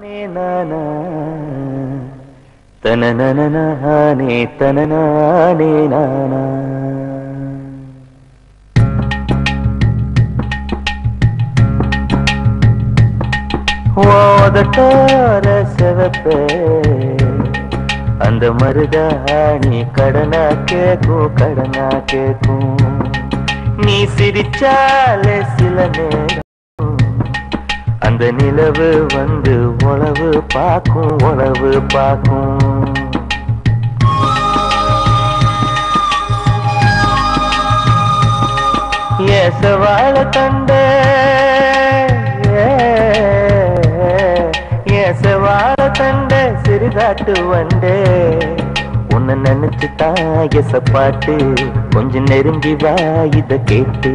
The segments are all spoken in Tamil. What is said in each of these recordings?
நானா தனனனனே தனனானே நானா ஓதட்டார செவப்பே அந்த மருதாணி கடனா கேக்கும் நீ சிரிச்சாலே சில நேரம் அந்த நிலவு வந்து உளவு பார்க்கும் ஏசவாழ தண்டே ஏசவாழ தண்டே சிறுகாட்டு வண்டே உன்னை நினைச்சுதான் எசப்பாட்டு கொஞ்சம் நெருங்கி வா இத கேட்டு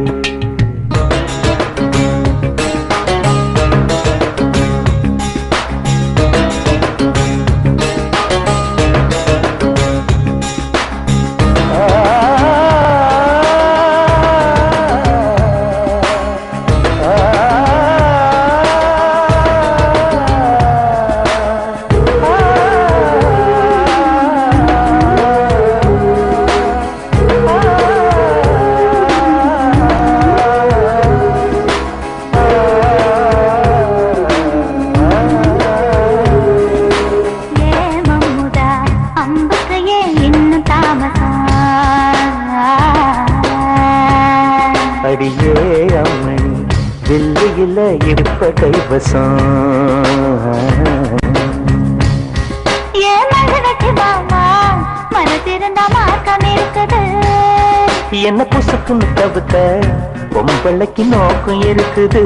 அடியே அம்மணி வெள்ளியில இருப்ப கைவசம் என்ன புசுக்குன்னு தவிர்த்த பொம்பளைக்கு நோக்கம் இருக்குது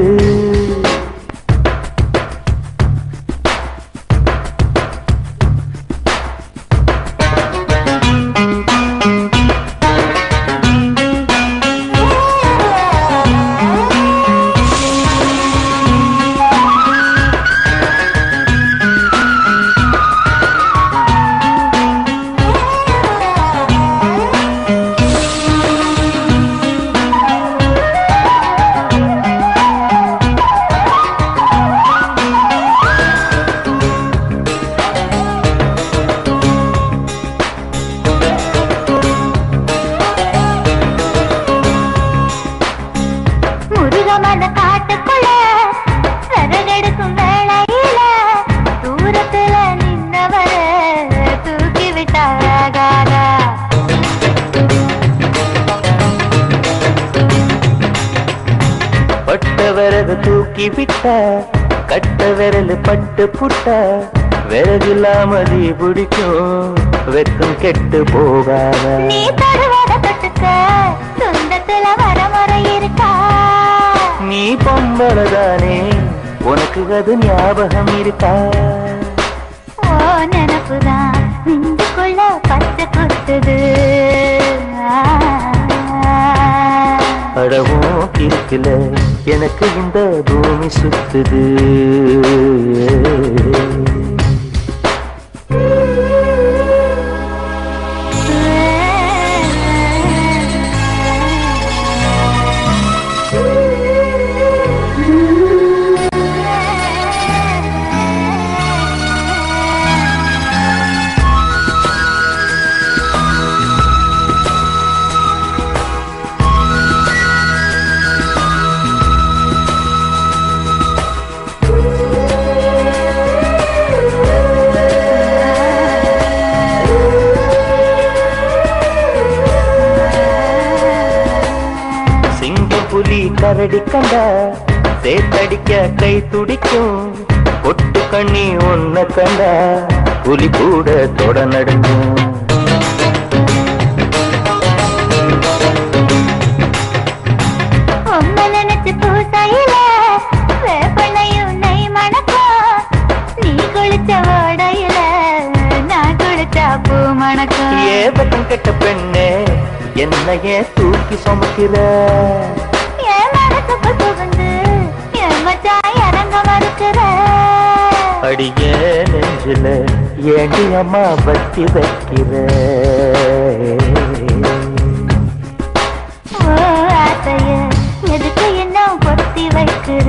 விறகு தூக்கி விட்ட கட்ட விரல் பட்டு புட்ட விறகில்லாம தீ பிடிக்கும் வெக்கம் கெட்டு போகாத நீ தருவத தொட்டுக்க சொந்தத்துல வரமுறை இருக்கா நீ பொம்பளதானே உனக்கு அது ஞாபகம் இருக்கா ஓ நினப்புதான் நெஞ்சுக்குள்ள பச்சை கொத்துது அடவோ இருக்குல எனக்கு இந்த பூமி சுத்துது புலி கரடி கண்டா சேத்தடிக்க கை துடிக்கும் கொட்டு கண்ணி ஒன்ன கண்டா புலி கூட தொட நடுங்கும் நினைச்சு பூசையில வேப்பனையும் நெய் மணக்கும் நீ குளிச்ச ஓடையில நான் குளிச்சா பூ மணக்கும் ஏ பக்கம் கெட்ட பெண்ணே என்னையே தூக்கி சுமக்கிற அடியே நெஞ்சில ஏண்டி அம்மா வத்தி வைக்கிற ஆசைய எதுக்கு என்ன பொத்தி வைக்கிற